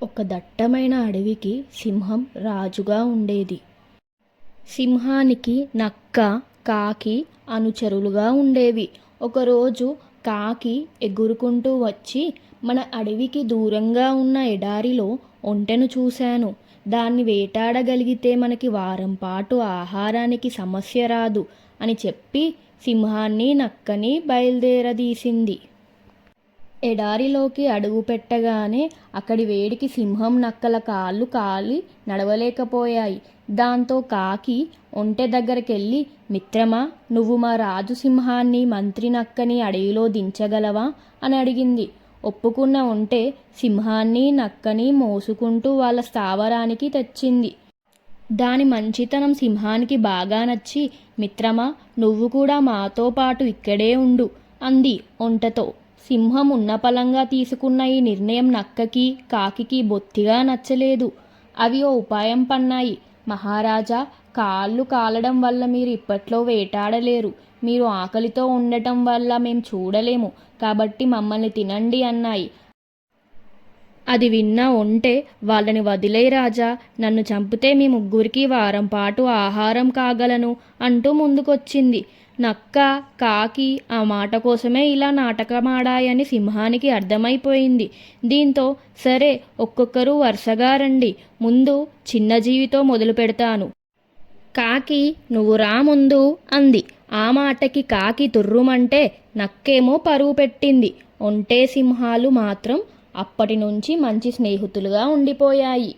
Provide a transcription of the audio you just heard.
ఒక దట్టమైన అడవికి సింహం రాజుగా ఉండేది. సింహానికి నక్క, కాకి అనుచరులుగా ఉండేవి. ఒకరోజు కాకి ఎగురుకుంటూ వచ్చి, మన అడవికి దూరంగా ఉన్న ఎడారిలో ఒంటెను చూశాను. దాన్ని వేటాడగలిగితే మనకి వారం పాటు ఆహారానికి సమస్య రాదు అని చెప్పి సింహాన్ని, నక్కని బయలుదేరదీసింది. ఎడారిలోకి అడుగు పెట్టగానే అక్కడి వేడికి సింహం, నక్కల కాళ్ళు కాలి నడవలేకపోయాయి. దాంతో కాకి ఒంటె దగ్గరకెళ్ళి, మిత్రమా, నువ్వు మా రాజు సింహాన్ని, మంత్రి నక్కని అడవిలో దించగలవా అని అడిగింది. ఒప్పుకున్న ఒంటె సింహాన్ని, నక్కని మోసుకుంటూ వాళ్ళ స్థావరానికి తెచ్చింది. దాని మంచితనం సింహానికి బాగా నచ్చి, మిత్రమా, నువ్వు కూడా మాతో పాటు ఇక్కడే ఉండు అంది ఒంటెతో. సింహం ఉన్నపళంగా తీసుకున్న ఈ నిర్ణయం నక్కకి, కాకికి బొత్తిగా నచ్చలేదు. అవి ఓ ఉపాయం పన్నాయి. మహారాజా, కాళ్ళు కాలడం వల్ల మీరు ఇప్పట్లో వేటాడలేరు. మీరు ఆకలితో ఉండటం వల్ల మేం చూడలేము. కాబట్టి మమ్మల్ని తినండి అన్నాయి. అది విన్న ఒంటె, వాళ్ళని వదిలేయ్ రాజా, నన్ను చంపితే మీ ముగ్గురికి వారం పాటు ఆహారం కాగలను అంటూ ముందుకొచ్చింది. నక్క, కాకి ఆ మాట కోసమే ఇలా నాటకమాడాయని సింహానికి అర్థమైపోయింది. దీంతో, సరే, ఒక్కొక్కరు వరుసగా రండి, ముందు చిన్న జీవితో మొదలు పెడతాను. కాకి, నువ్వు రా ముందు అంది. ఆ మాటకి కాకి తుర్రుమంటే నక్కేమో పరుగు పెట్టింది. ఒంటె, సింహాలు మాత్రం అప్పటి నుంచి మంచి స్నేహితులుగా ఉండిపోయాయి.